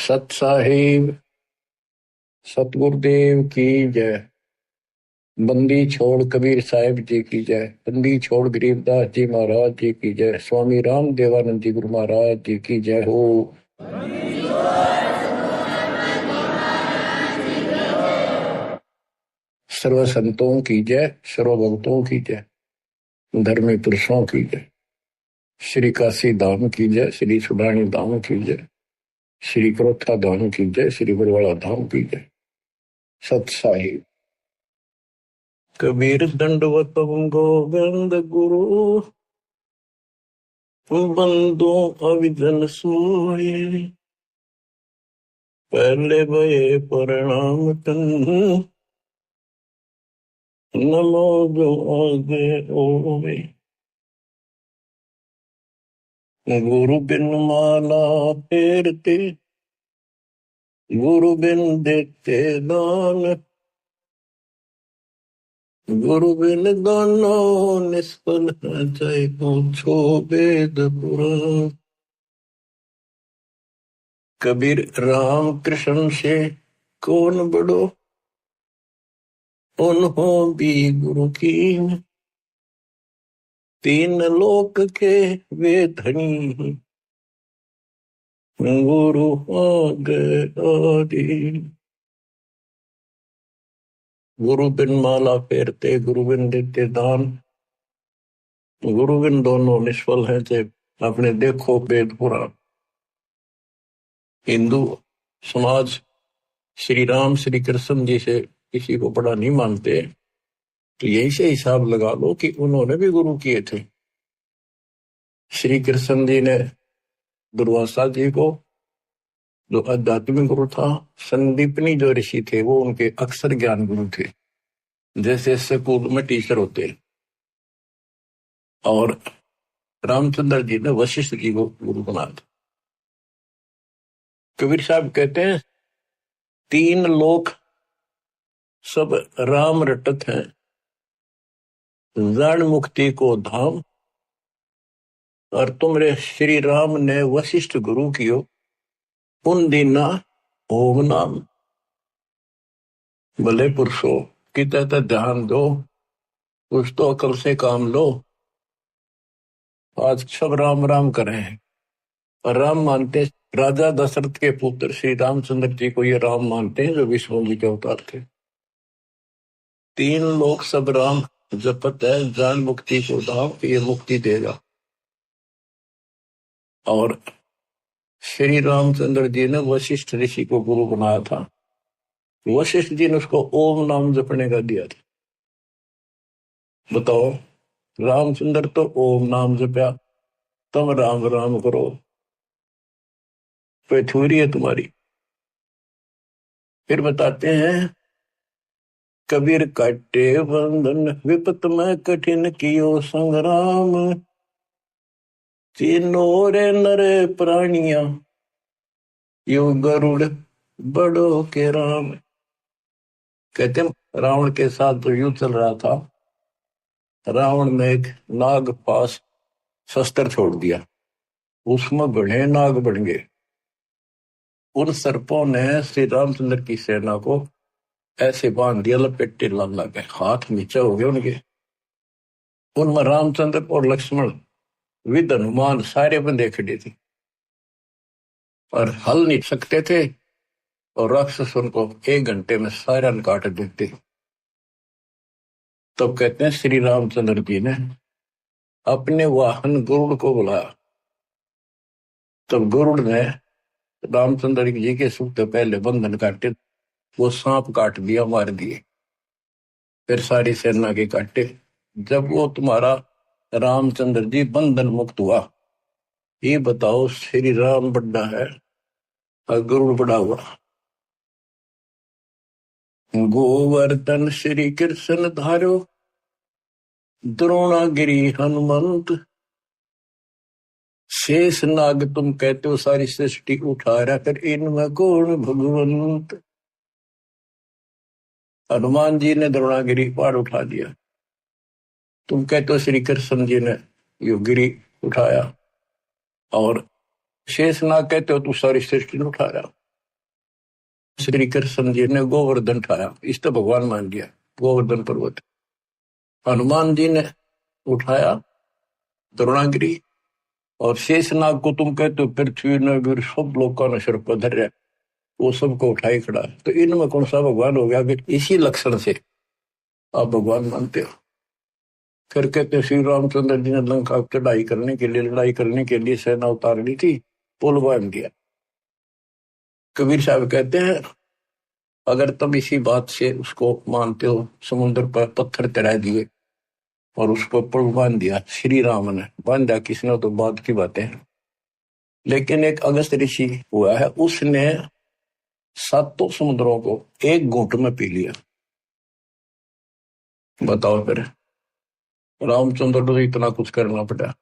सत साहिब सतगुरुदेव की जय। बंदी छोड़ कबीर साहिब जी की जय। बंदी छोड़ गरीबदास जी महाराज जी की जय। स्वामी राम देवानंद जी गुरु महाराज जी की जय हो। सर्व संतों की जय, सर्व भक्तों की जय, धर्मी पुरुषों की जय। श्री काशी धाम की जय, श्री सुडानी धाम की जय, श्री क्रोथा धाम की जय, श्री बरवाड़ा धाम की जय। सत साहिब कबीर दंडवत गोविंद गुरु बंदो अविजन सोए। पहले भये प्रणाम तन नमो जो आगे ओवे। गुरु बिन माला फेरते, गुरु बिन देते दान, गुरु बिन दानो निष्फल है चाहे पूछो वेद पुराण। कबीर राम कृष्ण से कौन बड़ो, उन्हों भी गुरु की। तीन लोक के वे धनी, गुरु आगे आदि। गुरु बिन माला फेरते, गुरु बिन देते दान, गुरु बिन दोनों निष्फल है चाहे अपने देखो वेद पुराण। हिंदू समाज श्री राम श्री कृष्ण जी से किसी को बड़ा नहीं मानते, तो यही से हिसाब लगा लो कि उन्होंने भी गुरु किए थे। श्री कृष्ण जी ने दुर्वासा जी को, जो आध्यात्मिक गुरु था, संदीपनी जो ऋषि थे वो उनके अक्षर ज्ञान गुरु थे, जैसे स्कूल में टीचर होते। और रामचंद्र जी ने वशिष्ठ जी को गुरु बना था। कबीर साहब कहते हैं तीन लोक सब राम रटत हैं, जान मुक्ति को धाम। और तुमरे श्री राम ने वशिष्ठ गुरु कियो, उन दीना ओम नाम। भले पुरुषो किते तो ध्यान दो, कुछ तो अकल से काम लो। आज सब राम राम करें हैं और राम मानते, राजा दशरथ के पुत्र श्री रामचंद्र जी को ये राम मानते हैं जो विष्णु जी के अवतार थे। तीन लोग सब राम जपत है, जान मुक्ति को धाम, ये मुक्ति देगा। और श्री रामचंद्र जी ने वशिष्ठ ऋषि को गुरु बनाया था। वशिष्ठ जी ने उसको ओम नाम जपने का दिया था। बताओ, रामचंद्र तो ओम नाम जपया, तुम राम राम करो, पैथुरी है तुम्हारी। फिर बताते हैं कबीर काटे बंधन विपत में कठिन कियो संग्राम। तीनों रे नरे प्राणिया यो गरुड़ बड़ो के राम। कहते रावण के साथ जो युद्ध चल रहा था, रावण ने एक नाग पास शस्त्र छोड़ दिया, उसमें बड़े नाग बन गए। उन सर्पों ने श्री रामचंद्र की सेना को ऐसे बांध दिया, लपेटे लग गए, हाथ नीचे हो गए उनके। उनमें रामचंद्र और लक्ष्मण विद हनुमान सारे बंदे खड़े थे और हल नहीं सकते थे, और राक्षस उनको 1 घंटे में सारा काट देते। तो कहते हैं श्री रामचंद्र जी ने अपने वाहन गरुड़ को बुलाया। तब गरुड़ ने रामचंद्र जी के सुख से पहले बंधन काटे, वो सांप काट दिया, मार दिए। फिर सारी सेना के काटे। जब वो तुम्हारा रामचंद्र जी बंधन मुक्त हुआ, ये बताओ श्री राम बड़ा है और गरुड़ बड़ा हुआ। गोवर्धन श्री कृष्ण धारो, द्रोणागिरी हनुमंत। शेष नाग तुम कहते हो सारी सृष्टि उठा रहा कर, इनमें कौन भगवंत। हनुमान जी ने द्रोणागिरी पहाड़ उठा दिया, तुम कहते हो श्री कृष्ण जी ने यो गिरी उठाया। और शेष नाग कहते हो तू सारी सृष्टि उठा रहा। श्री कृष्ण जी ने गोवर्धन उठाया, इस तो भगवान मान गया गोवर्धन पर्वत। हनुमान जी ने उठाया द्रोणागिरी, और शेषनाग को तुम कहते हो पृथ्वी ने भी सब लोगों ने सिर पर धर, वो सबको उठाई खड़ा। तो इनमें कौन सा भगवान हो गया कि इसी लक्षण से आप भगवान मानते हो? फिर कहते श्री रामचंद्र जी ने लंका चढ़ाई करने के लिए, लड़ाई करने के लिए सेना उतार ली थी, पुल बांध दिया। कबीर साहब कहते हैं अगर तुम इसी बात से उसको मानते हो, समुद्र पर पत्थर चढ़ा दिए और उसको पुल बांध दिया, श्री राम ने बांधा, किसने तो बाद की बातें हैं। लेकिन एक अगस्त ऋषि हुआ है, उसने सातों समुद्रों को एक घूंट में पी लिया। बताओ फिर, रामचंद्र को इतना कुछ करना पड़ा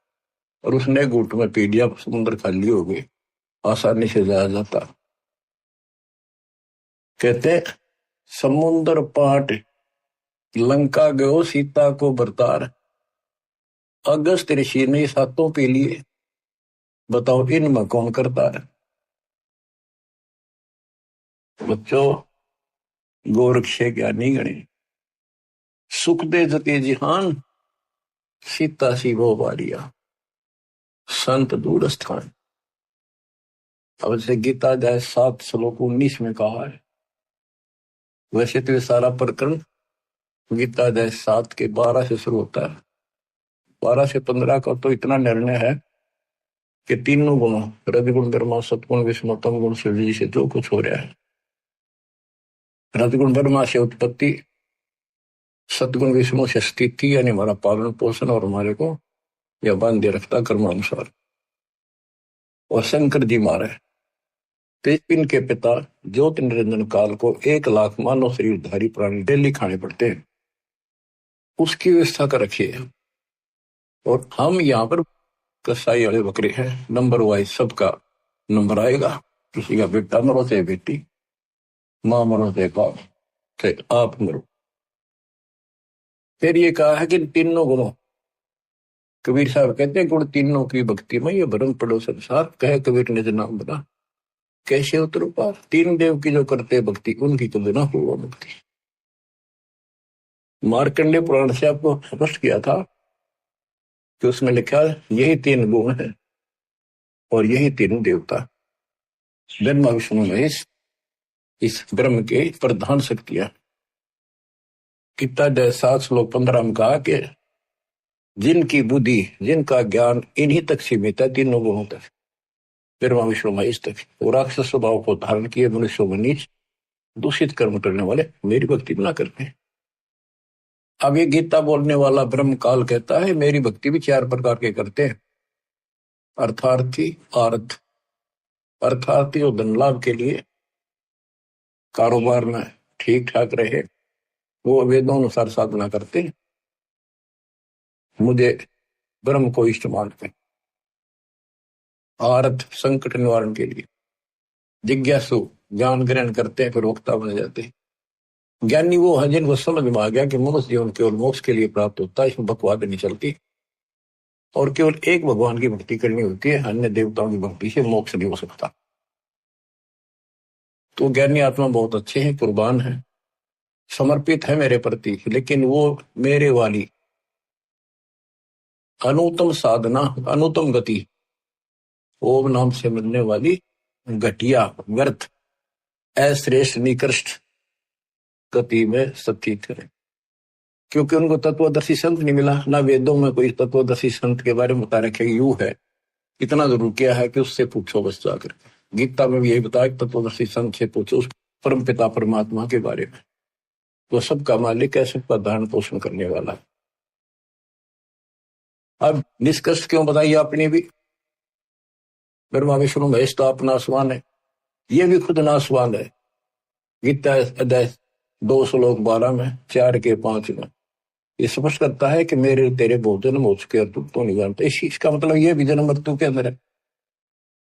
और उसने घूंट में पी लिया, समुद्र खाली हो गए, आसानी से जाया जाता। कहते समुद्र पाट लंका गयो सीता को बरतार, अगस्त ऋषि ने सातों पी लिए, बताओ इनमें कौन करता है? बच्चों, गोरक्षे ज्ञानी गणे, सुख दे जते जिहान, सीता सी वो बारिया, संत दूर स्थान। अब से गीता अध्याय 7 श्लोक 19 में कहा है। वैसे तो ये सारा प्रकरण गीता अध्याय 7 के 12 से शुरू होता है। 12 से 15 का तो इतना निर्णय है कि तीनों गुणों, रजगुण ब्रह्मा सतगुण विष्णु तम गुण शिव जी से जो कुछ हो रहा है, रजगुण ब्रह्मा से उत्पत्ति, सतगुण विष्णु से स्थिति यानी हमारा पालन पोषण और हमारे को यह बांधे रखता कर्मानुसार, और शंकर जी मारे तेजपिन के पिता ज्योति निरंजन काल को 1 लाख मानव शरीरधारी प्राणी डेली खाने पड़ते हैं, उसकी व्यवस्था कर रखी है। और हम यहाँ पर कसाई वाले बकरे हैं, नंबर वाइज सबका नंबर आएगा, किसी का बेटा मरो चाहे बेटी, माँ मरो चाहे बाप, चाहे आप मरो। फिर ये कहा है कि तीनों गुणों, कबीर साहब कहते हैं गुण तीनों की भक्ति में ये भरम पड़ो संसार, कहे कबीर ने नाम बना कैसे उतरो पार, तीन देव की जो करते भक्ति उनकी कभी ना हो मुक्ति। मार्कंडेय पुराण से आपको स्पष्ट किया था कि उसमें लिखा यही 3 गुण है और यही तीनों देवता, ब्रह्मा विष्णु महेश, इस ब्रह्म के प्रधान शक्तियां। गीता अध्याय 7 श्लोक 15 में कहा कि जिनकी बुद्धि, जिनका ज्ञान इन्हीं तक सीमित है, तीनों गुणों तक, ब्रह्मा विष्णु महेश तक, वो राक्षस स्वभाव को धारण किए मनुष्यों में नीच दूषित कर्म करने वाले मेरी भक्ति ना करते हैं। अब ये गीता बोलने वाला ब्रह्म काल कहता है मेरी भक्ति भी 4 प्रकार के करते हैं। अर्थार्थी, आर्थ, अर्थार्थी और धन लाभ के लिए, कारोबार में ठीक ठाक रहे, वो वेदों अनुसार साधना करते हैं, मुझे ब्रह्म को इष्ट मानते हैं। आर्थ, संकट निवारण के लिए, जिज्ञासु, ज्ञान ग्रहण करते हैं फिर वक्ता बन जाते हैं। ज्ञानी वो है जिनको समझ में आ गया कि मनुष्य जीवन केवल मोक्ष के लिए प्राप्त होता है, इसमें बकवाद नहीं चलती, और केवल एक भगवान की भक्ति करनी होती है, अन्य देवताओं की भक्ति से मोक्ष नहीं हो सकता। तो ज्ञानी आत्मा बहुत अच्छे हैं, कुर्बान है, समर्पित है मेरे प्रति, लेकिन वो मेरे वाली अनुत्तम साधना, अनुत्तम गति, ओम नाम से मिलने वाली घटिया, व्यर्थ, अश्रेष्ठ, निकृष्ट गति में सचित करें, क्योंकि उनको तत्वदर्शी संत नहीं मिला। ना वेदों में कोई तत्वदर्शी संत के बारे में बता रखे यू है, इतना जरूर किया है कि उससे पूछो बस जाकर। गीता में भी यही बताया कि तत्वदर्शी संत से पूछो उस परम पिता परमात्मा के बारे में, वो सबका मालिक है, सबका धारण पोषण करने वाला है। अब निष्कर्ष क्यों बताइए अपनी भी, ब्रह्मा विष्णु महेश तो आप नासवान है, ये भी खुद नासवान है। गीता अध्याय 2 श्लोक 12 में, 4 के 5 में ये स्पष्ट करता है कि मेरे तेरे बहुत जन्म हो चुके और तुम तो नहीं जानते। इसका मतलब ये भी जन्म मृत्यु के अंदर है।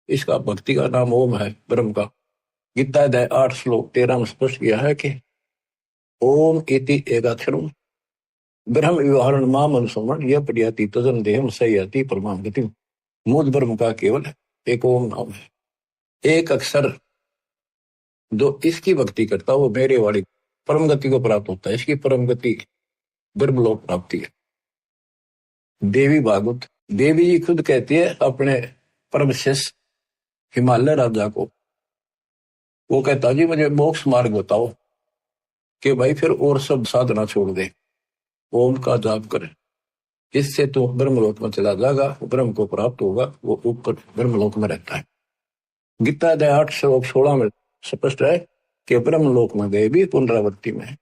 इसका भक्ति का नाम ओम है, ब्रह्म का। गीता अध्याय 8 श्लोक 13 में स्पष्ट किया है कि ओम इति एकाक्षरम ब्रह्म व्यवहारण माम अनुसमण यह प्रयाति तजन देहम सयाति परमाम गति। मूल ब्रह्म का केवल एक ओम नाम है, एक अक्षर जो इसकी भक्ति करता है वो मेरे वाली परम गति को प्राप्त होता है। इसकी परम गति ब्रह्मलोक प्राप्ति है। देवी भागवत, देवी जी खुद कहती है अपने परम शिष्य हिमालय राजा को, वो कहता जी मुझे मोक्ष मार्ग बताओ, कि भाई फिर और सब साधना छोड़ दे, ओम का जाप करे, इससे तो ब्रह्मलोक में चला जाएगा, ब्रह्म को प्राप्त होगा, वो ऊपर ब्रह्मलोक में रहता है। गीता अध्याय 8 श्लोक 16 में स्पष्ट है कि ब्रह्मलोक में गए भी पुनरावृत्ति में।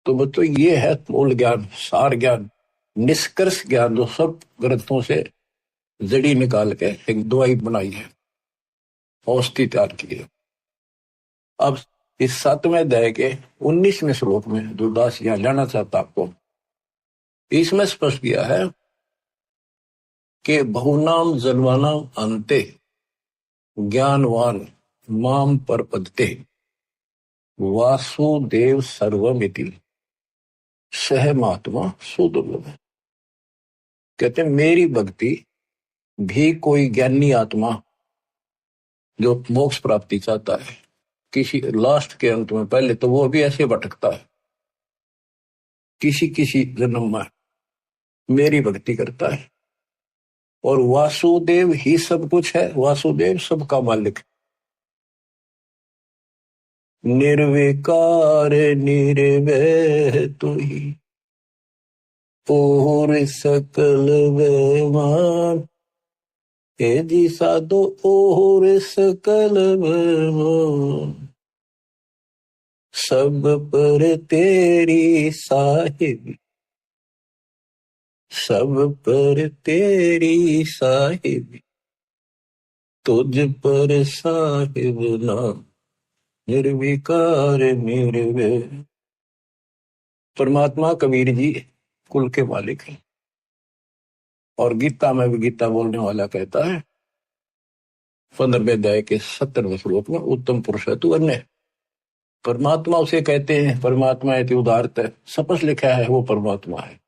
तो बच्चों ये है मूल ज्ञान, सार ज्ञान, निष्कर्ष ज्ञान, जो सब ग्रंथों से जड़ी निकाल के एक दवाई बनाई है, औषधि तैयार की है। अब इस 7वें अध्याय के 19वें श्लोक में जो दास यहां लेना चाहता आपको, इसमें स्पष्ट किया है कि बहुनाम जन्मानाम अंते ज्ञानवान माम परपदते वासुदेव सर्वमिति सह महात्मा सुदुर्लभ। कहते हैं मेरी भक्ति भी कोई ज्ञानी आत्मा जो मोक्ष प्राप्ति चाहता है किसी लास्ट के अंत में, पहले तो वो भी ऐसे भटकता है, किसी किसी जन्म में मेरी भक्ति करता है, और वासुदेव ही सब कुछ है, वासुदेव सबका मालिक, निर्विकार निर्वैर तू ही और सकल बेमान, हे जी साधो और सकल बेमान, सब पर तेरी साहिब, सब पर तेरी साहिब, तुझ पर साहिब नाम निर्विकार निर्वैर। परमात्मा कबीर जी कुल के मालिक हैं, और गीता में भी गीता बोलने वाला कहता है 15वें अध्याय के 70वें श्लोक में, उत्तम पुरुष है तू अन्य। परमात्मा उसे कहते हैं, परमात्मा है उदारत है, सपस लिखा है वो परमात्मा है।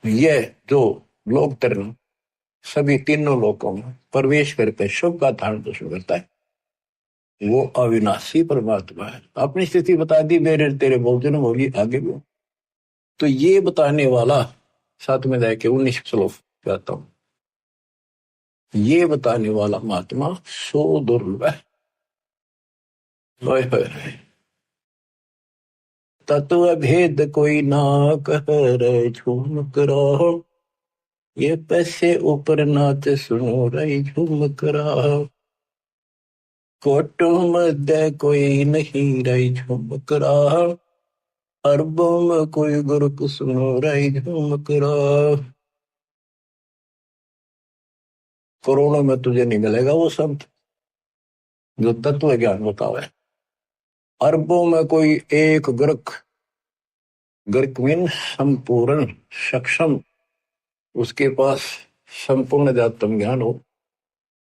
यह जो लोक तरण सभी तीनों लोकों में प्रवेश करके शुभ का धारण पोषण करता है, वो अविनाशी परमात्मा है। अपनी स्थिति बता दी, मेरे तेरे बहुत जन्म होगी, आगे भी। तो ये बताने वाला 7वें अध्याय के 19 श्लोक कहता हूं, ये बताने वाला महात्मा सो दुर्लभ है। तत्व भेद कोई ना कह झूम करो, ये पैसे ऊपर नाच सुनो रही झूम करा, कोटों मध्य कोई नहीं रही झूम करा, अरबों में कोई गुरु सुनो रही झूम करा। करोड़ों में तुझे नहीं मिलेगा वो संत जो तत्व ज्ञान बतावे। अरबों में कोई एक गर्क, गर्क मीन संपूर्ण सक्षम, उसके पास संपूर्ण अध्यात्म ज्ञान हो,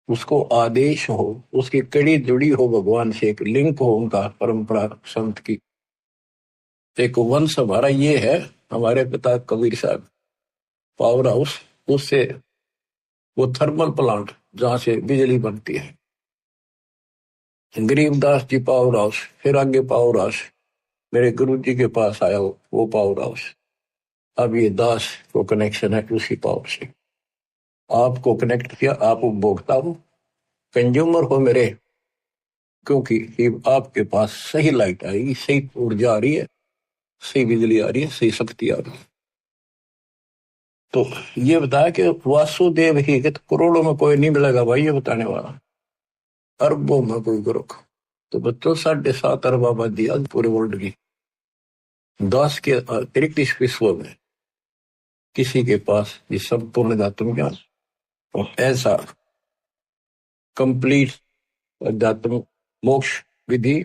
उसको आदेश हो, उसकी कड़ी जुड़ी हो भगवान से, एक लिंक हो उनका परंपरा संत की। एक वंश हमारा ये है, हमारे पिता कबीर साहब पावर हाउस, उससे वो थर्मल प्लांट जहां से बिजली बनती है, गरीबदास जी पावर हाउस, फिर आगे पावर हाउस मेरे गुरु जी के पास आया वो पावर हाउस। अब ये दास को कनेक्शन है उसी पावर से, आपको कनेक्ट किया, आप उपभोक्ता हो, कंज्यूमर हो मेरे, क्योंकि आपके पास सही लाइट आएगी, सही ऊर्जा आ रही है, सही बिजली आ रही है, सही शक्ति आ रही है। तो ये बताया कि वासुदेव ही, कि तो करोड़ों में कोई नहीं मिलेगा भाई, ये बताने वाला, अरबों में कोई गुरु। तो बच्चों 7.5 अरब आबादी आज पूरे वर्ल्ड की, 10 के अतिरिक्त इस विश्व में किसी के पास ये संपूर्ण अध्यात्म ज्ञान और ऐसा कंप्लीट अध्यात्म मोक्ष विधि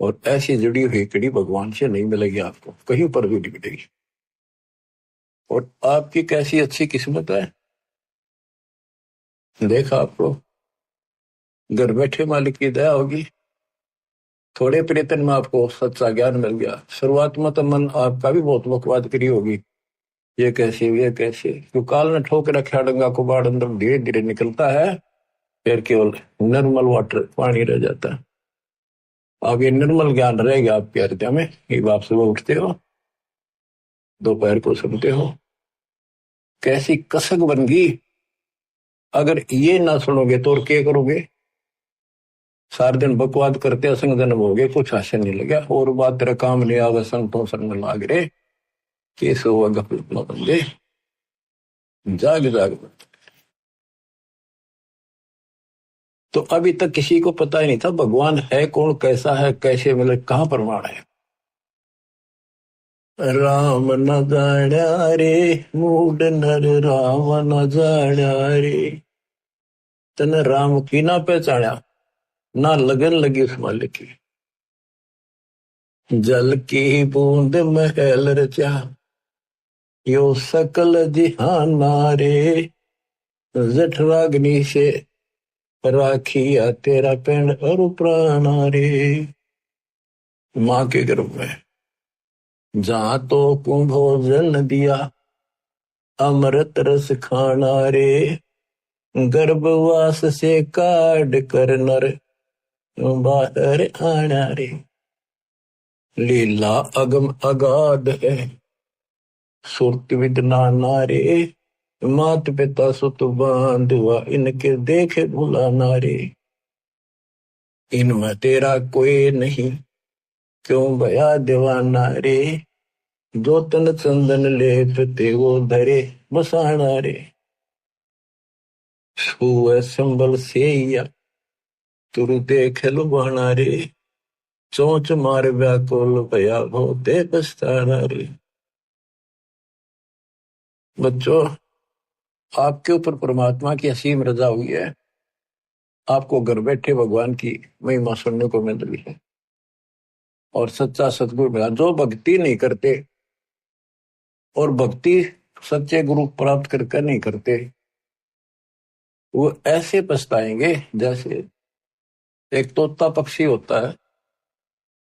और ऐसी जुड़ी हुई कड़ी भगवान से नहीं मिलेगी, आपको कहीं पर भी नहीं मिलेगी। और आपकी कैसी अच्छी किस्मत है, देखा आपको घर बैठे मालिक की दया होगी, थोड़े प्रयत्न में आपको सच्चा ज्ञान मिल गया। शुरुआत में तो मन आपका भी बहुत बकवाद करी होगी, ये कैसे ये कैसे, क्यों काल ने ठोक रखा डंगा को बाढ़ अंदर धीरे धीरे निकलता है, फिर केवल निर्मल वाटर पानी रह जाता है। अब ये निर्मल ज्ञान रहेगा आपके हृदय में, ये आप सुबह उठते हो, दोपहर को सुनते हो, कैसी कसक बन गई। अगर ये ना सुनोगे तो और क्या करोगे? सारे दिन बकवाद करते असंग जन्म हो गए, कुछ हासिल नहीं लगा, और बात तेरा काम नहीं आवे, संतों संग लाग रहे, केस हुआ गफलत न बंदे, जाग जाग। तो अभी तक किसी को पता ही नहीं था भगवान है कौन, कैसा है, कैसे मिले, कहां प्रमाण है। राम न जाण्या रे मूड नर, राम न जाण्या रे। तने राम की ना पहचाना, ना लगन लगी उस मालिक की। जल की बूंद महल रचा, यो सकल जिहान रे। जठराग्नि से राखिया तेरा पेड़ और प्राण रे। माँ के गर्भ में जहां तो कुंभोजन दिया, अमृत रस खाना रे। गर्भवास से काट कर नर, बाहर आना रे। लीला अगम अगाध है, सुरत विद नाना रे। मात पिता सुत बांधुआ, इनके देखे भुलाना रे। इनमें तेरा कोई नहीं, क्यों भया दीवाना रे। जो तन चंदन लेप ते वो धरे बसाना रे। छुए संबल से या तुरु देख लुभाना रे। चोंच मार व्याकुल भया भोते पछताना रे। बच्चों, आपके ऊपर परमात्मा की असीम रजा हुई है, आपको घर बैठे भगवान की महिमा सुनने को मिल रही है, और सच्चा सतगुरु मिला। जो भक्ति नहीं करते, और भक्ति सच्चे गुरु प्राप्त करके नहीं करते, वो ऐसे पछताएंगे जैसे एक तोता पक्षी होता है,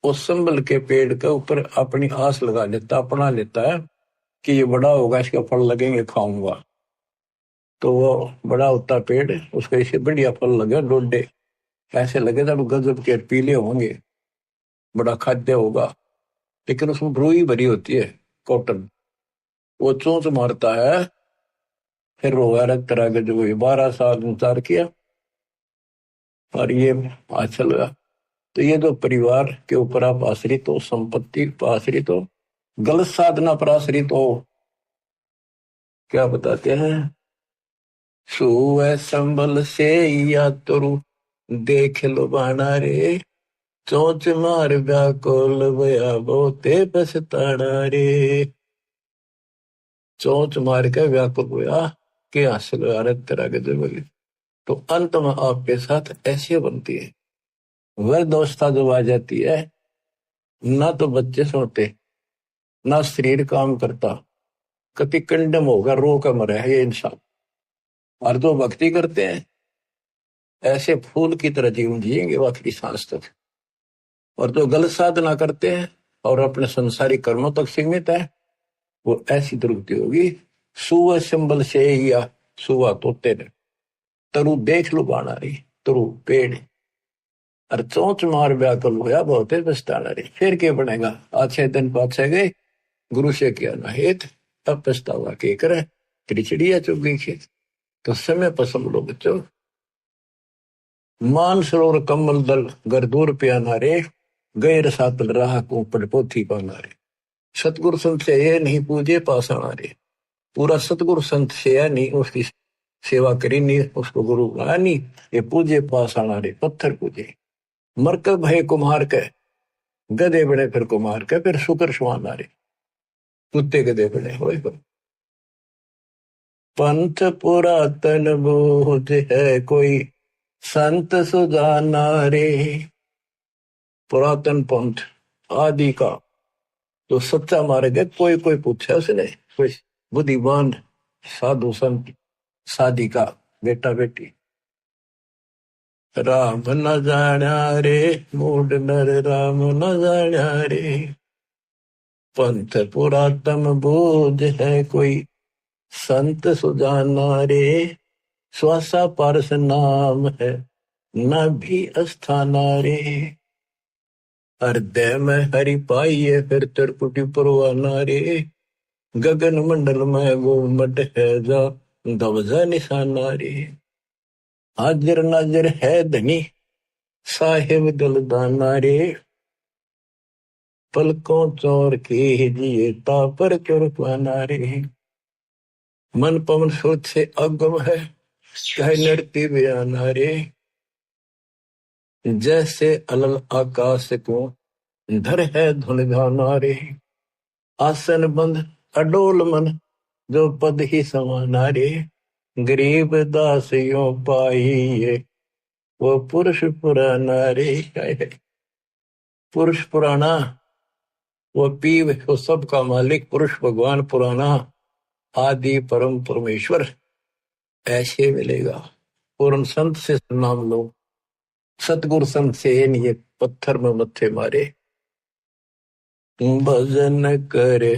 वो संबल के पेड़ के ऊपर अपनी आस लगा लेता, अपना लेता है कि ये बड़ा होगा, इसके फल लगेंगे, खाऊंगा। तो वो बड़ा होता पेड़, उसको इसे बढ़िया फल लगे, डोडे ऐसे लगे तब गजब के पीले होंगे, बड़ा खाद्य होगा, लेकिन उसमें रुई भरी होती है, कॉटन। वो चोंच मारता है, फिर वो तरह के जो 12 साल इंतजार किया, और ये अच्छा लगा। तो ये जो परिवार के ऊपर आप आश्रित हो, संपत्ति पर आश्रित हो, गलत साधना पर आश्रित हो, क्या बताते हैं? सुए संबल से या तुरु देख लो बाना रे। चोंच मार व्याकुल भया बहुते पछताना रे। चोंच मार के व्याकुल हुआ कि हासिल तरह के जब, तो अंत में आपके साथ ऐसे बनती है वह दोस्ता जब आ जाती है, ना तो बच्चे सोते, ना शरीर काम करता, कति कंडम होगा, रो का मरे है ये इंसान। और जो भक्ति करते हैं, ऐसे फूल की तरह जीवन जिएंगे आखिरी सांस तक। और जो गलत साधना करते हैं और अपने संसारिक कर्मों तक सीमित है, वो ऐसी दुर्गति होगी। सुआ संबल से या सुआ तोते ने, तरु देख लो बाना रही, तरु पेड़, और चोंच मार व्याकुल होया बहुते पछताना रही। फिर क्या बनेगा? अच्छे दिन पाछे गए, गुरु से किया ना हेत, अब पछतावा के करे, तेरी चिड़िया चुग गई खेत। तो समय पसंद लो बच्चों। मान सरोवर कमल दल गर दूर प्याना रे। गैर सातल राह को पड़ पोथी पाना रे। सतगुरु संत से ये नहीं पूजे पासाना रे। पूरा सतगुरु संत से है नहीं, उसकी सेवा करी नहीं, उसको गुरु बनाया नहीं, ये पूजे पासाना रे, पत्थर पूजे। मरकब भय कुम्हार के, गधे बड़े फिर कुम्हार के, फिर शुक्र सुहाना रे, कुत्ते गधे बड़े हो। पंथ पुरातन बोध है कोई, संत सुजाना रे। पुरातन पंथ आदि का तो सच्चा मार्ग है, कोई कोई पूछा उसने, कोई बुद्धिमान साधु संत साधिका बेटा बेटी। राम न जाण्या रे मूड नर, राम न जाण्या रे। पंथ पुरातन बोध है कोई, संत सुजाना रे। श्वासा पारस नाम है न भी अस्थाना रे। हृदय में हरि पाइये फिर त्रिपुटी परवाना रे। गगन मंडल में गोमट है जा ध्वजा निशाना रे। हाजिर नाजिर है धनी साहिब दलदाना रे। पलकों चोर के जिए तापर चोर पाना रे। मन पवन स्रोत से अगम है चाहे नृत्य बयाना रे। जैसे अलल आकाश को धर है धुन गाना रे। आसन बंद अडोल मन जो पद ही समाना रे। गरीब दास यो पाइये वो पुरुष पुराना रे। पुरुष पुराना वो पीव वो सबका मालिक पुरुष भगवान पुराना आदि परम परमेश्वर ऐसे मिलेगा। पूर्ण संत से नाम लो, सतगुरु संत से ये पत्थर में मत्थे मारे। भजन करे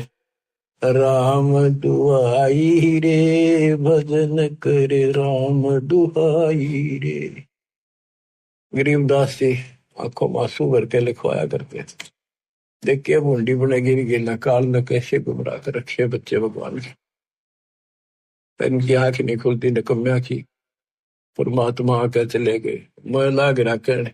राम दुआई रे। भजन करे राम दुआई रे। गरीबदास जी आंखों में आंसू भर के लिखवाया करते। देखिए मुंडी बनेगी गिरना काल न कैसे गुमराह कर रखे बच्चे भगवान के। इनकी आंख नहीं खुलती निकम्या की। परमात्मा आकर चले गए मैं लाग रखन।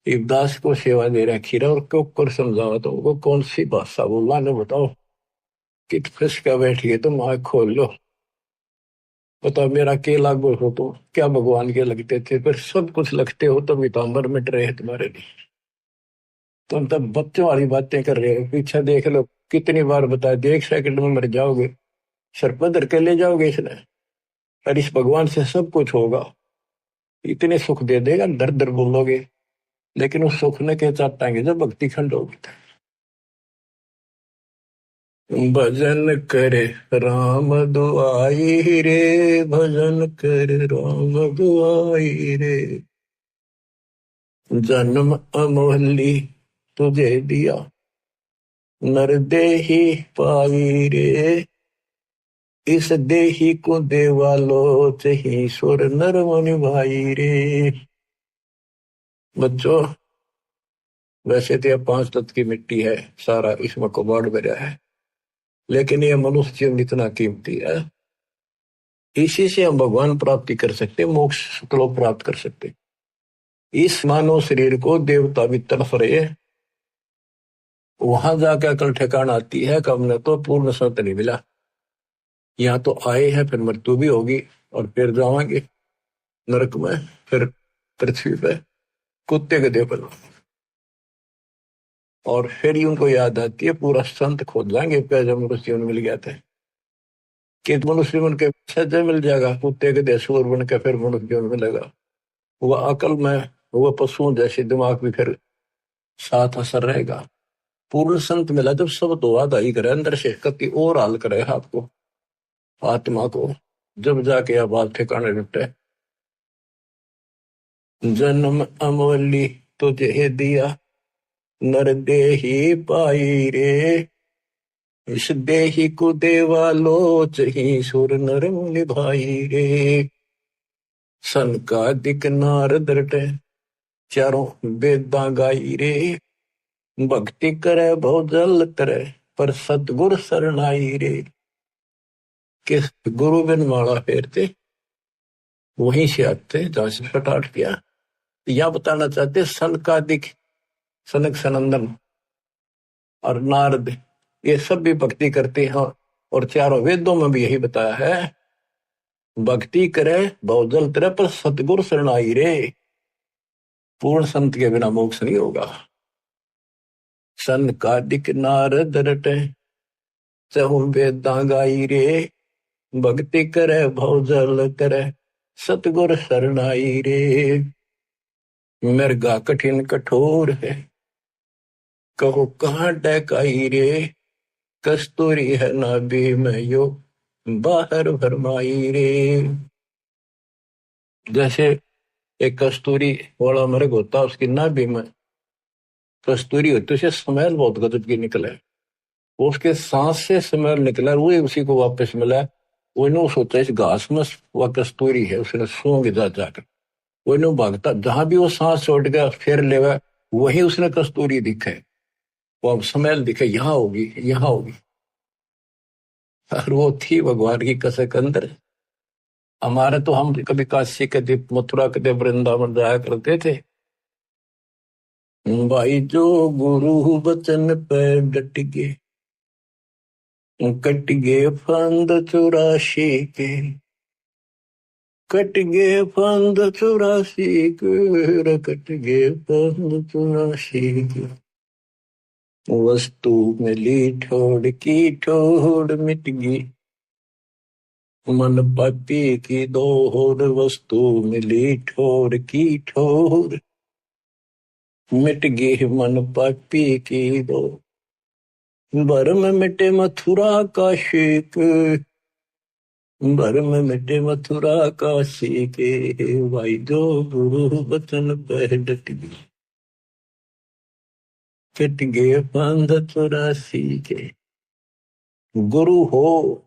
इब्दास को सेवा दे रखी रहा और क्यों कर समझावा तो वो कौन सी भाषा बोला ने बताओ। कित फंसका बैठिए तुम आंख खोल लो। बताओ मेरा के लागू हो तो क्या भगवान के लगते थे फिर सब कुछ लगते हो तो मितांबर मिट रहे तुम्हारे लिए। तुम तब बच्चों वाली बातें कर रहे हो। पीछे देख लो कितनी बार बताया 1 सेकंड में मर जाओगे सर पधर के ले जाओगे इसने। और इस भगवान से सब कुछ होगा। इतने सुख दे देगा दर दर बोलोगे लेकिन उस सुख ने क्या चाहताएंगे जब भक्ति खंड होगी। भजन करे राम दुआई रे। भजन करे राम दुआई रे। जन्म अमोहली तुझे दिया नर देही पाई रे। इस देही को देवालो चही सुर नर मुनि भाई रे। बच्चों वैसे तो यह 5 तत्व की मिट्टी है सारा इसमें कबाड़ भरा है लेकिन यह मनुष्य जीवन इतना कीमती है। इसी से हम भगवान प्राप्ति कर सकते मोक्ष सुखलोक प्राप्त कर सकते। इस मानव शरीर को देवता भी तड़फ रहे वहां जाकर अकल ठिकाना आती है कि हमने तो पूर्ण सत्य नहीं मिला। यहाँ तो आए हैं फिर मृत्यु भी होगी और फिर जाएंगे नरक में फिर पृथ्वी पे कुत्ते गधे पर। और फिर ही उनको याद आती है पूरा संत खोज जाएंगे जब मनुष्य जीवन मिल गया था कि मनुष्य जीवन के सज्जा मिल जाएगा कुत्ते गधे सुअर बन के फिर मनुष्य जीवन मिलेगा। वह अकल में वह पशुओं जैसे दिमाग भी फिर साथ असर रहेगा। पूर्ण संत मिला जब सब तो वादा ही करे अंदर से कति और हाल करे आपको आत्मा को जब जाके यह बात ठिकाने लुटे। जन्म अमोली तुझे दिया नर देही पाई रे। इस देही को देवा लोच ही सुर नर मुनि भाई रे। सन का दिक नार दरटे चारों वेदा गाई रे। भक्ति करे बहु जल तरे पर सतगुर शरणाई रे। किस गुरु बिन माला फेरते वहीं से आते जहां से स्टार्ट किया। यह बताना चाहते सनकादिक सनक सनंदन और नारद ये सब भी भक्ति करते हैं और चारों वेदों में भी यही बताया है भक्ति करे बहुजल तेरे पर सतगुरु शरणाई रे। पूर्ण संत के बिना मोक्ष नहीं होगा। सनकादिक नारद रटे चहु वेदा गाई रे। भक्ति करे बहुजल करे सतगुर शरणाई रे। मृगा कठिन कठोर है कहो कहाँ डकाई रे। कस्तूरी है नाभि में यो बाहर भरमाई रे। जैसे एक कस्तूरी वाला मृग होता उसकी नाभि में कस्तूरी होती उसे स्मेल बहुत गजब की निकले वो उसके सांस से स्मेल निकला वो उसी को वापस मिला वो सोचा इस घास में वह कस्तूरी है, उसने सूंघ जा जाकर वो भागता, जहां भी वो सांस छोड़ गया फिर लेगा, वही उसने कस्तूरी दिखे, वो अब स्मेल दिखे, यहाँ होगी यहाँ होगी। और वो थी भगवान की कसक अंदर। हमारे तो हम कभी काशी के दीप मथुरा के दीप वृंदावन जाया करते थे भाई, जो गुरु बचन पे डट गए, कट गए फंद 84 के, कट गए फंद 84 के, कट गए फंद 84 के। वस्तु मिली ठोड़ की ठोड़ मिट गई, मन पापी की दोहर, वस्तु मिली ठोर की ठोर मिट गई, मन पापी की दो। भरम मिटे मथुरा का शेक, भरम मिटे मथुरा का शेक, भाई जो गुरु बचन पर डट गई, कट गए फंद 84 के। गुरु हो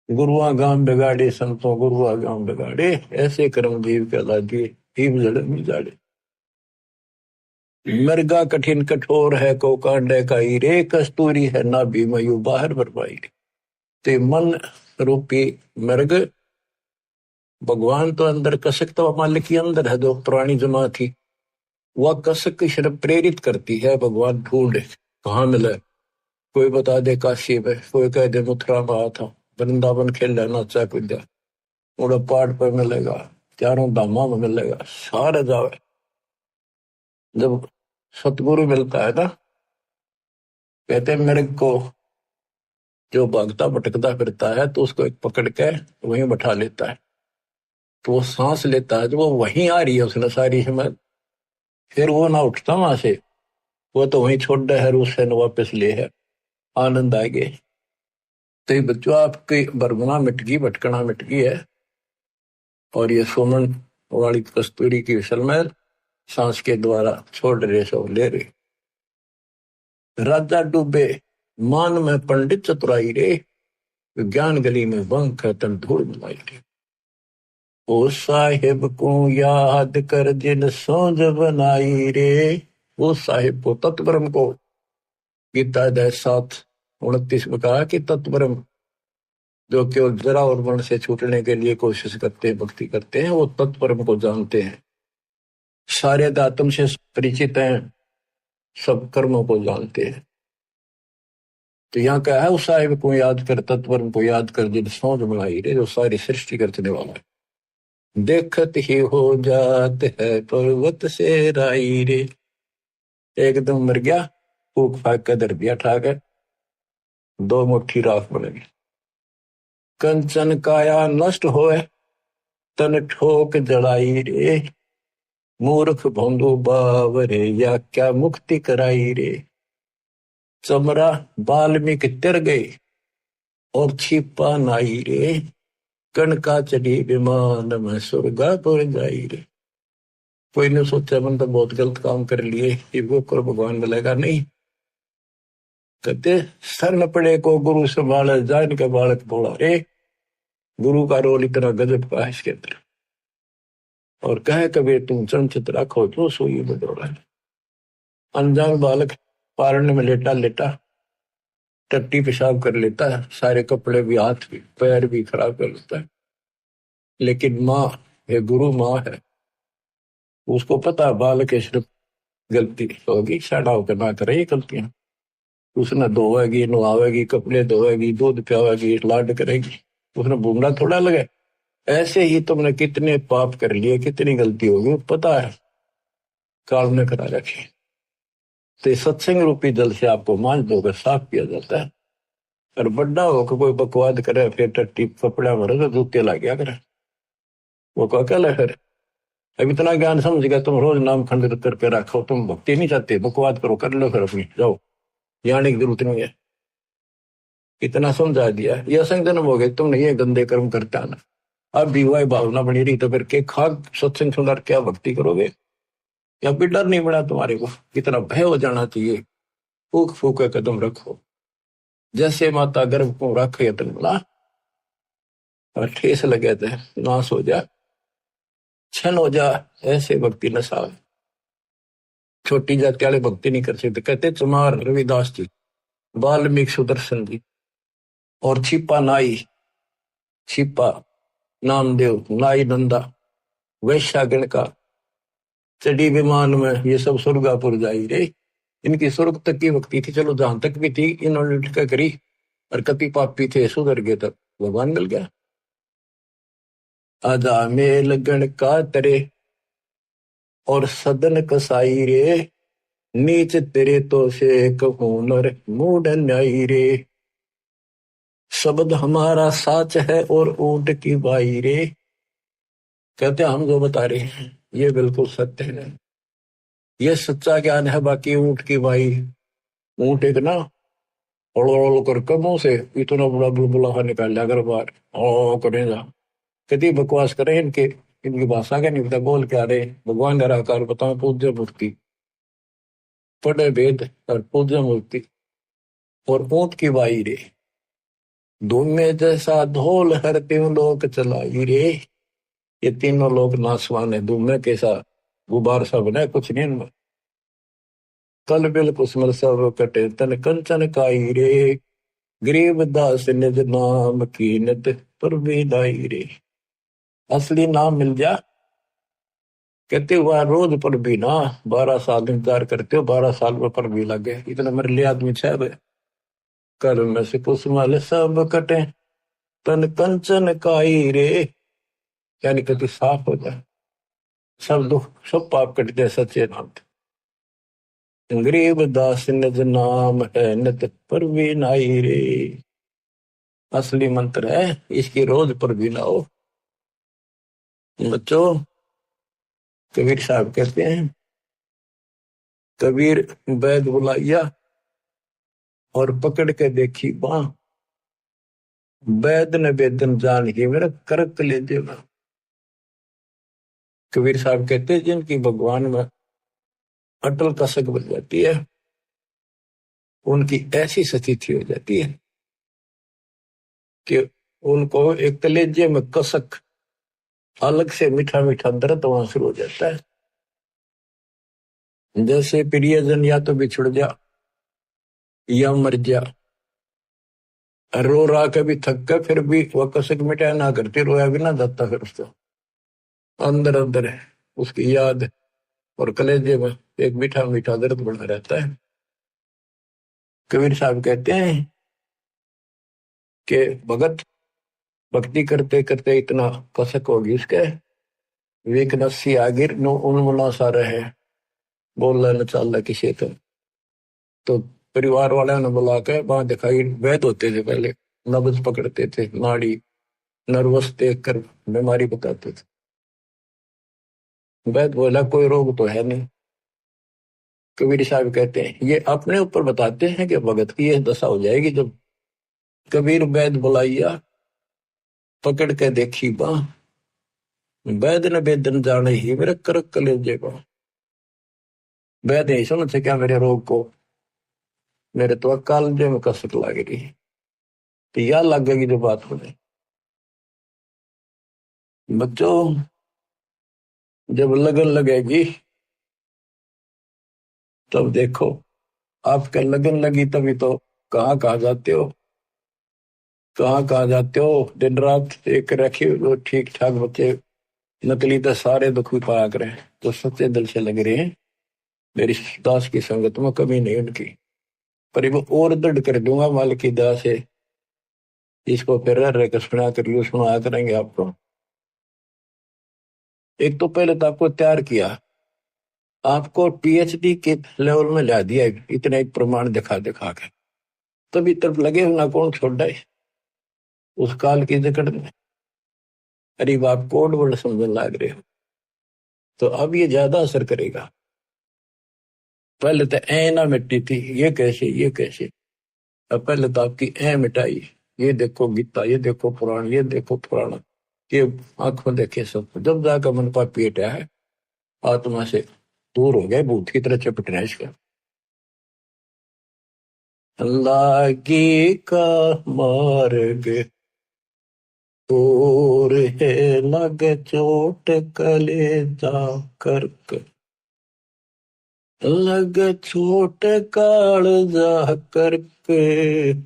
गुरुआ गांव बिगाड़े, संतों गुरुआ गांव बिगाड़े, ऐसे कर्म जीव कहला दिए, जीव जड़ में जाड़े। मृगा कठिन कठोर है, को कांडे का रे, कस्तूरी है ना भी मयू बाहर बरपाई। ते मन रूपी मृग, भगवान तो अंदर कसक तो मालिक के अंदर है, जो पुरानी जमा थी वह कसक शर्म प्रेरित करती है। भगवान ढूंढे कहाँ मिले, कोई बता दे काशी में, कोई कह दे मथुरा में आया था, वृंदावन खेल नाचा कूदा, उड़ा पहाड़ पर मिलेगा, चारों धामा में मिलेगा, सारे जावे। जब सतगुरु मिलता है ना, कहते मेरे को जो भागता भटकता फिरता है तो उसको एक पकड़ के वहीं बैठा लेता है, तो वो सांस लेता है, जो वो वहीं आ रही है उसने सारी हिम्मत, फिर वो ना उठता वहां से, वो तो वहीं छोड़ रहा है, उससे न वापस ले है। आनंद आ गए। तो ये बच्चों आपकी बरगुना मिट गई, भटकना मिट गई है, और ये सुमन वाली कस्तूरी की विसल में सांस के द्वारा छोड़ रहे, सो ले रहे। राजा डूबे मान में पंडित चतुराई रे, ज्ञान गली में बंक है तन धूल मिलाई रे। ओ साहिब को याद कर जिन सोज बनाई रे, वो साहिब को तत्वरम को, गीता अध्याय 7:29 में कहा कि तत्वरम जो केवल जरा और वर्ण से छूटने के लिए कोशिश करते हैं, भक्ति करते हैं, वो तत्परम को जानते हैं, सारे दातम से परिचित हैं, सब कर्मों को जानते हैं। तो यहाँ क्या है, उस साहिब को याद कर, तत्परम को याद कर जिन सोच बनाई रे, जो सारी सृष्टि करने वाला है। देखत ही हो जात है पर्वत से राई रे, एकदम मर गया, फूक फाक कर दर दिया ठाकर, 2 मुट्ठी राख बनेगी। कंचन काया नष्ट होए, तन ठोक जड़ाई रे, मूर्ख भोंदू बावरे, या क्या मुक्ति कराई रे। चमरा बाल्मीकि तिर गई, और छिपा नाई रे, कणका चढ़ी विमान में स्वर्गापुर जाई रे। कोई ने सोचा मन तो बहुत गलत काम कर लिए, ये वो कर भगवान मिलेगा नहीं। कहते सर न पड़े को गुरु संभाले, जान के बालक बोला रे। गुरु का रोल इतना गजब का है इसके अंदर। और कहे कबीर तुम चंचत रखो जो सोई बदौड़ा। अनजान बालक पारण में लेटा लेटा टट्टी पेशाब कर लेता है, सारे कपड़े भी, हाथ भी, पैर भी खराब कर लेता है, लेकिन माँ, ये गुरु माँ है, उसको पता है बालक सिर्फ गलती होगी, साड़ा होकर ना करे ये गलतियां। उसने धोएगी, नहावेगी, कपड़े धोएगी, दूध पियावेगी, लाड करेगी, उसने भूमना थोड़ा लगे। ऐसे ही तुमने कितने पाप कर लिए, कितनी गलती होगी पता है, काल ने करा रखी। तो सत्संग रूपी जल से आपको मान दोगे, साफ किया जाता है। और बड़ा होकर कोई बकवाद करे, फिर टट्टी कपड़ा मरे तो जूते ला गया करे, वो को अकेला फिर। अब इतना ज्ञान समझ गया, तुम रोज नाम खंडित करके रखो, तुम भक्ति नहीं चाहते, बकवाद करो, कर लो फिर अपनी, जाओ, जाने की जरूरत नहीं है। इतना समझा दिया, ये असंग जन्म हो गए, तुमने ये गंदे कर्म करता ना, अब भी वही भावना बनी रही, तो फिर के खाक सत्संग सुनकर क्या भक्ति करोगे? या फिर डर नहीं बना तुम्हारे को? कितना भय हो जाना चाहिए। फूक फूक कदम रखो, जैसे माता गर्भ को रखे तन बोला, और ठेस लगे थे, नाश हो जा, छन हो जा, ऐसे भक्ति नशा। छोटी जाति वाले भक्ति नहीं कर सकते। कहते चुनार रविदास जी, वाल्मीकि सुदर्शन जी, और छिपा नाई, छिपा नामदेव, नाई नंदा, वैश्या गणका, चढ़ी विमान में, ये सब स्वर्गापुर जाई रे। इनकी स्वर्ग तक की भक्ति थी, चलो जहां तक भी थी इन्होंने क्या करी, और कति पापी थे सुधर गए तब भगवान मिल गया। आजा मेल गण का तरे और सदन कसाई रे, नीच तेरे तो से कहूं नर मूड न्यायी रे। शब्द हमारा साच है और ऊंट की बाई रे। कहते हम जो बता रहे हैं ये बिल्कुल सत्य है, ये सच्चा ज्ञान है। बाकी ऊंट की बाई, ऊंट एक ना ओल कर कमों से इतना बड़ा बुलबुला निकाल लिया अगर बार ओ करेगा। कति बकवास करें इनके, इनकी भाषा का नहीं पता बोल क्या रहे। भगवान निराकार बताओ, पूज्य मूर्ति, पढ़े वेद और पूज्य मूर्ति और ऊंट की बाई रे। धूमे जैसा ढोल हर तीन लोग चलाई रे। ये तीनों लोग नासवान है, धूमे के साथ गुबार सा बना कुछ नहीं इनमें। कल बिल कुसमल सब कटे तन कंचन काई रे, गरीब दास निज नाम कीनत पर भी लाई रे। असली नाम मिल जा, कहते हुआ रोज पर भी ना, 12 साल इंतजार करते हो, 12 साल में पर भी लगे, इतना मेरे लिए आदमी छह। कर में से कुसमल सब कटे तन कंचन काई रे, यानी कि तू साफ हो जाए, सब दुख सब पाप कट जाए सच्चे नाम से। गरीब दास निज नाम है नित पर भी नाई रे। असली मंत्र है, इसकी रोज पर भी ना हो। बच्चों, कबीर साहब कहते हैं, कबीर वैद बुलाइया और पकड़ के देखी बां, वैद ने वेदन जान के मेरा करक ले देगा। कबीर साहब कहते हैं जिनकी भगवान में अटल कसक बन जाती है, उनकी ऐसी स्थिति हो जाती है कि उनको एक कलेजे में कसक, अलग से मीठा मीठा दर्द वहां शुरू हो जाता है। जैसे प्रियजन या तो बिछुड़ जा या मर जा, रो रहा कभी थक कर, फिर भी वह कसक मिटाया ना करती, रोया भी ना जाता, फिर उसको अंदर अंदर है उसकी याद और कलेजे में एक मीठा मीठा दर्द बना रहता है। कबीर साहब कहते हैं कि भगत भक्ति करते करते इतना कसक होगी उसके, वीकनेस सी आगिर नो उन्मुना सा रहे, बोलना न चाल किसी तो परिवार वाले ने बुला के वहां दिखाई, वैद होते थे पहले, नब्ज पकड़ते थे, नाड़ी नर्वस देख कर बीमारी बताते थे। वैद बोला कोई रोग तो है नहीं। कबीर साहब कहते हैं ये अपने ऊपर बताते हैं कि भगत की यह दशा हो जाएगी जब कबीर वैद बुलाइया पकड़ के देखी बां, वैद ने वेदन जाने ही मेरे करक कलेजे को। वैद नहीं समझ क्या मेरे रोग को, मेरे तो कालजे में कसक लग रही है, तो यह लगेगी जो बात होने। बच्चों, जब लगन लगेगी तब देखो, आपका लगन लगी तभी तो कहाँ कहाँ जाते हो, कहाँ कहाँ जाते हो। दिन रात एक रखे वो ठीक ठाक बच्चे, नकली तो सारे दुख भी पाया करें, तो सच्चे दिल से लग रहे हैं मेरी दास की संगत में कमी नहीं उनकी। पर वो और दृढ़ कर दूंगा माल की दया से, इसको फिर रह कर सुना कर सुनाया करेंगे आपको। एक तो पहले तो आपको तैयार किया, आपको पीएचडी के लेवल में ला दिया, इतना एक प्रमाण दिखा दिखा के, तभी तरफ लगे ना कौन छोड़ जाए उस काल की जकड़ में। अरे आप कोड वर्ड समझने लग रहे हो तो अब ये ज्यादा असर करेगा। पहले तो ए ना मिट्टी थी, ये कैसे ये कैसे, अब पहले तो आपकी ए मिटाई। ये देखो गीता, ये देखो पुराण, ये देखो पुराण, ये आंखों देखे सब, जब जाकर मन का पेट है आत्मा से दूर हो गए, भूत की तरह चपट रहे इसका। लागी का मार्ग और है लगे चोट कलेजा करके, लगे चोट कालजा करके,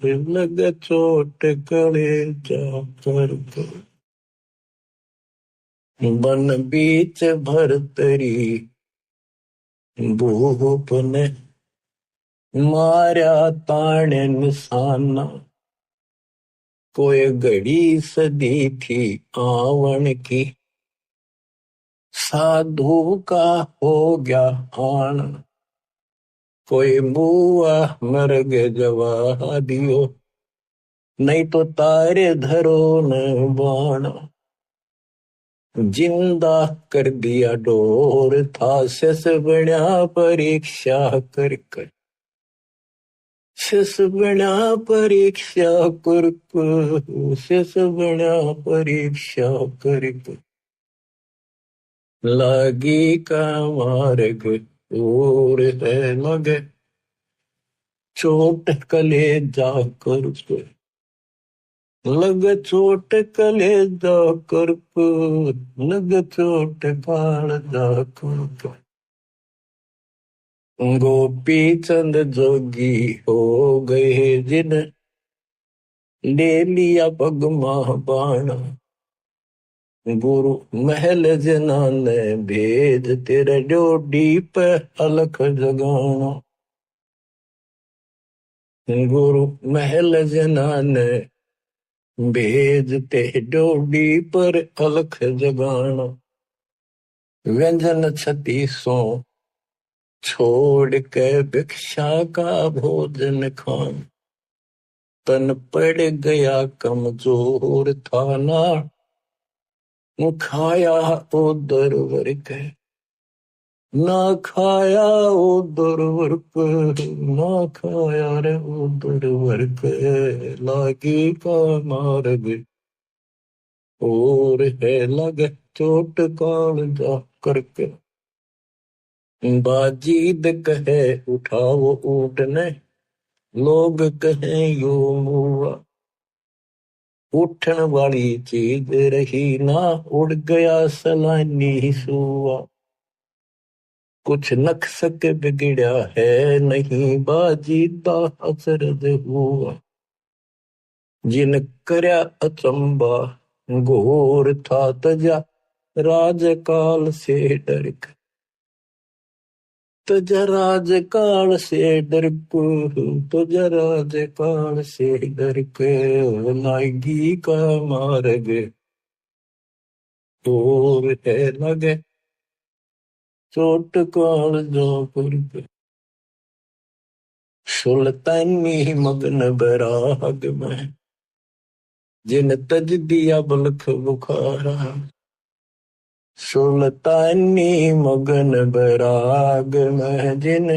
लगे चोट कलेजा करके। बन बीच भरतरी भूप ने मारा ताने निशाना, कोई घड़ी सदी थी आवन की, साधु का हो गया आना। कोई बुआ मर गए जवा दियो, नहीं तो तारे धरो न बाण। जिंदा कर दिया डोर था शेष बना परीक्षा कर कर, शेष बना परीक्षा कर कर, शेष बना परीक्षा कर कर। लागी का मार्ग और है लगे चोट कलेजा कर कर, लगे चोट कलेजा कर कर, लगे चोट कालजा कर कर। गोपी चंद जोगी हो गए जिन ले लिया पगमा बाणा, गुरु महल जना ने भेद तेरे डोडी पे अलख जगाना। गुरु महल जना ने भेद ते डोडी पर अलख जगाना। व्यंजन छत्तीसों छोड़ के भिक्षा का भोजन खान, तन पड़ गया कमजोर था ना, खाया उधर वर्ग, ना खाया उधर वर्ग, ना खाया रे उधर वर्ग। लागी का मार्ग और है लगे चोट कालजा करके। बाजीद कहे उठाओ ऊँटने, लोग कहे यो मुआ, उठन वाली चीज रही ना, उड़ गया सलानी सुआ। कुछ नख सक बिगड़ा है नहीं, बाजीदा असरद हुआ। जिन करया अचंबा घोर था तजा, राजकाल से डर के, तुझा राजकाल से डर को, तुझा राजकाल से डर के। लागी का मार्ग और है लगे चोट काल जो पर। सुल्तानी मगन बराग में, जिन तज दिया बलख बुखारा। सुल्तानी मगन बराग में, जिन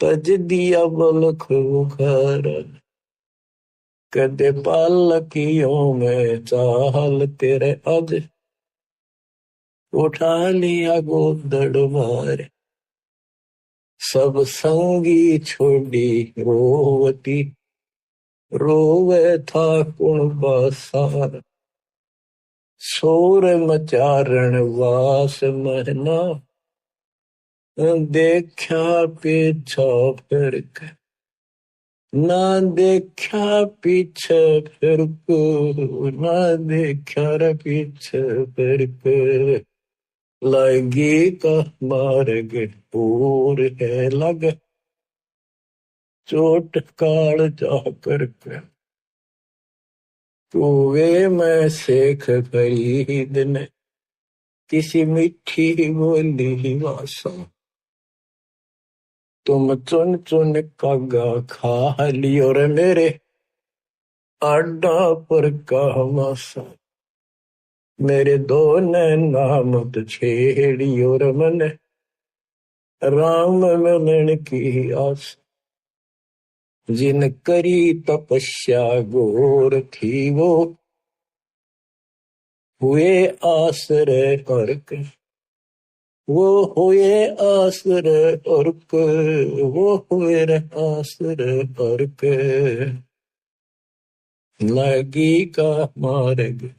तज दिया बलख बुखारा। कदे पालकियों में चाहल तेरे अज, उठा लिया गोदड़ मारे। सब संगी छोड़ी रोवती, रोवे था कुणबा सार। शोर मचारण वास महना, देखा पीछा फिर के, ना देखा पीछे फिर को, ना देखा रे पीछे फिर के। लागी का मार्ग और है लगे चोट काल जा करके। कुएं में शेख फरीद ने किसी मीठी बोली वासा, तुम चुन चुन कागा खा लियो रे मेरे आडा पर का मासा। मेरे दो नैना मत छेड़ियो रे मन, राम मिलन की आस। जिन करी तपस्या घोर थी वो, हुए आश्रय अर्क, वो हुए आश्रय अर्क, वो हुए आश्रय अर्क। लगी का मार्ग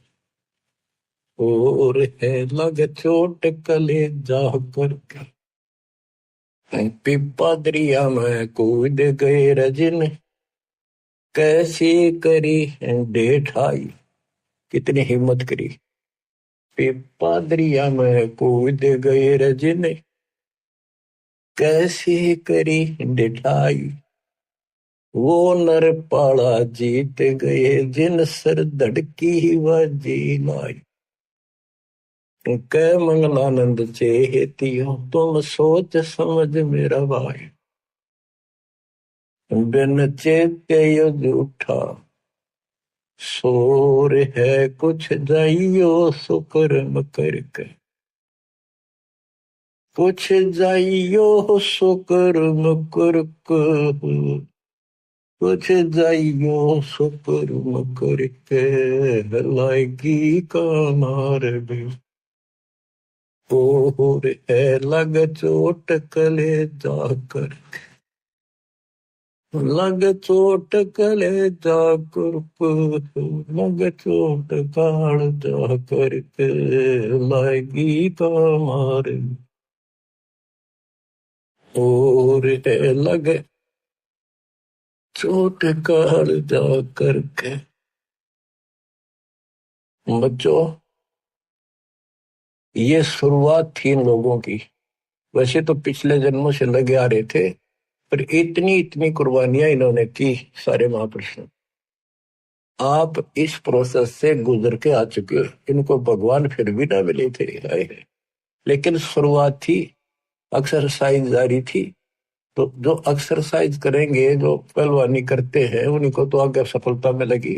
और है लग चोट कले जा कर पिपा दरिया में कूद गए रजन कैसे करी डेठाई। कितनी हिम्मत करी। पिपा दरिया में कूद गए रजन कैसे करी डेठाई। वो नर पाला जीत गए जिन सर धड़की व जी लाई। कै मंगलानंद चेतियो तुम सोच समझ मेरा भाई। बिन चेते यो झूठा शोर है कुछ जाइयो सुकर्म करके। कुछ जाइयो सुकर्म करके। कुछ जाइयो सुकर्म करके लाएगी का मार्ग और है लग चोट कले जाकर। लग चोट कले जाकर लग चोट काल जाकर के लाएगी का मार्ग और है लग चोट काल जाकर के। बच्चों ये शुरुआत थी इन लोगों की। वैसे तो पिछले जन्मों से लगे आ रहे थे पर इतनी इतनी कुर्बानियां इन्होंने की सारे महापुरुषों। आप इस प्रोसेस से गुजर के आ चुके हो। इनको भगवान फिर भी ना मिले थे आए। लेकिन शुरुआत थी एक्सरसाइज जारी थी। तो जो एक्सरसाइज करेंगे जो पहलवानी करते हैं उन्हीं को तो आगे सफलता में लगी।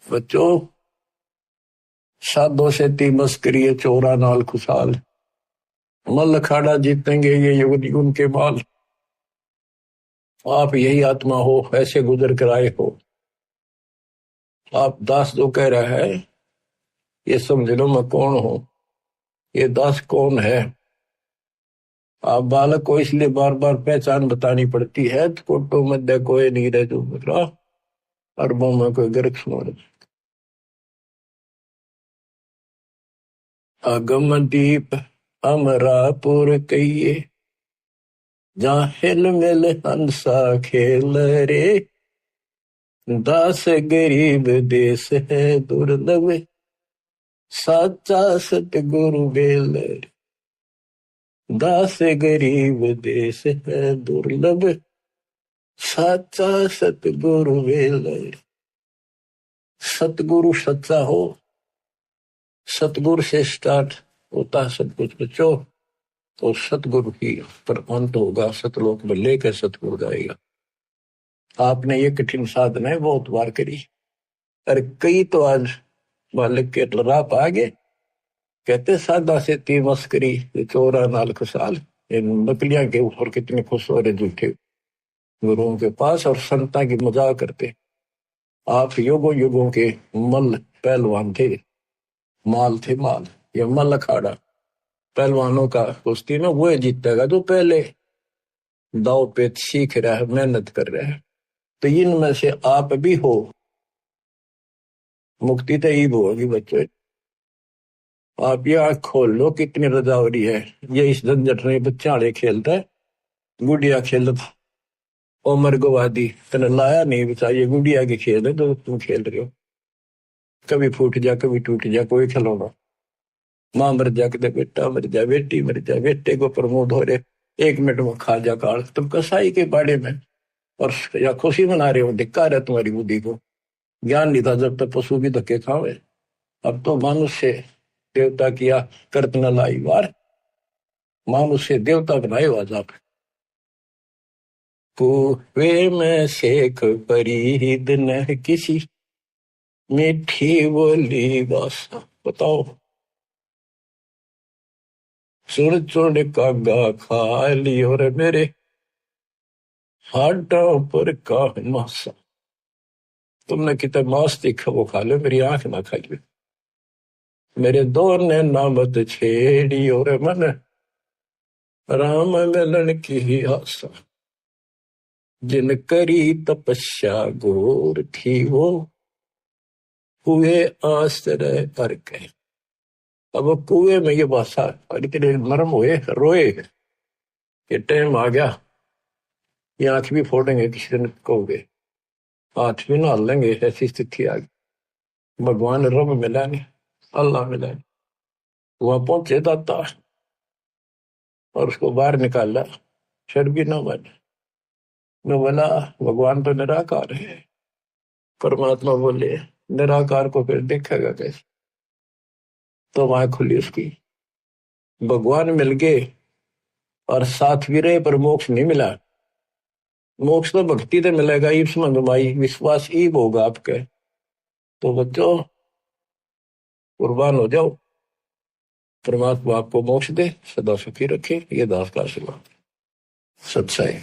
बच्चों साधो से ती मस्करी चोरा नाल खुशहाल मल अखाड़ा जीतेंगे ये युग युग के बाल। आप यही आत्मा हो ऐसे गुजर कर आए हो। आप दास जो कह रहा है ये समझ लो मैं कौन हूं। ये दास कौन है। आप बालक को इसलिए बार बार पहचान बतानी पड़ती है। कोटो मध्य कोई नहीं रह जो मेरा अरबों में कोई गर्क सुन। अगम दीप अमरापुर कहिए जहाँ हिल मिल हंसा खेल रे। दास गरीब देश है दुर्लभ साचा सतगुरु बेल। दास गरीब देश है दुर्लभ साचा सतगुरु बेल। सतगुरु सच्चा हो। सतगुरु से स्टार्ट होता है सब कुछ बच्चों। तो सतगुरु ही पर अंत होगा। सतलोक में लेकर सतगुरु जाएगा। आपने ये कठिन साधनाएं बहुत बार करी और कई तो आज मालिक के राह आ गए। कहते सादा से ती मस्करी चोरा नाल खुशहाल। इन नकलियां के ऊपर कितने खुश हो रहे झूठे गुरुओं के पास और संता की मजाक करते। आप युगों युगों के मल पहलवान थे। माल थे माल। ये मल अखाड़ा पहलवानों का कुश्ती में वो जीतेगा जो पहले दाव पेच सीख रहा है मेहनत कर रहा है। तो इनमें से आप भी हो। मुक्ति तो ईब होगी बच्चों। आप ये आंख खोल लो कितनी रजा हो रही है। ये इस झंझट में बच्चा आड़े खेलता है गुड़िया खेलता उमर गवादी तेने लाया नहीं बचा। ये गुड़िया के खेल है तो तुम खेल रहे हो। कभी फूट जा कभी टूट जा कोई खिलौना। माँ मर जा के बेटा मर जा बेटी मर जा बेटे को प्रमोद हो रहे 1 मिनट में खा जा काल। तुम कसाई के बाड़े में और या खुशी मना रहे हो। धिक्कार है तुम्हारी बुद्धि को। ज्ञान नहीं था जब तक पशु भी धक्के खावे। अब तो मनुष्य देवता किया करत न लाई वार। मनुष्य देवता बनाए आज आप। कुएं में शेख फरीद न किसी मीठी बोली बासा। बताओ सुन चुन कागा खा ली और मेरे हाथों पर का मासा। तुमने कितना मांस देखा वो खा लो मेरी आंख ना खाइए। मेरे दो ने नामत छेड़ी और मन राम मिलन की आशा। जिन करी तपस्या घोर थी वो हुए आश्रय कर के। अब वो कुएं में ये भाषा इतने नरम हुए, रोए ये टाइम आ गया, ये आंख भी फोड़ेंगे किसी दिन कहोगे, हाथ भी ना लेंगे, ऐसी स्थिति आ गई। भगवान रब मिला नहीं, अल्लाह मिला नहीं, वहां पहुंचे दाता और उसको बाहर निकाला, फिर भी ना बने। मैं बोला भगवान तो निराकार है। परमात्मा बोले निराकार को फिर देखेगा कैसे? तो वहां खुली उसकी, भगवान मिल गए और साथ भी रहे पर मोक्ष नहीं मिला। मोक्ष तो भक्ति से मिलेगा, ईब समझ भाई, विश्वास ईब होगा आपके। तो बच्चों कुर्बान हो जाओ, परमात्मा आपको मोक्ष दे, सदा सुखी रखे। ये दास का आशीर्वाद, सच्चाई।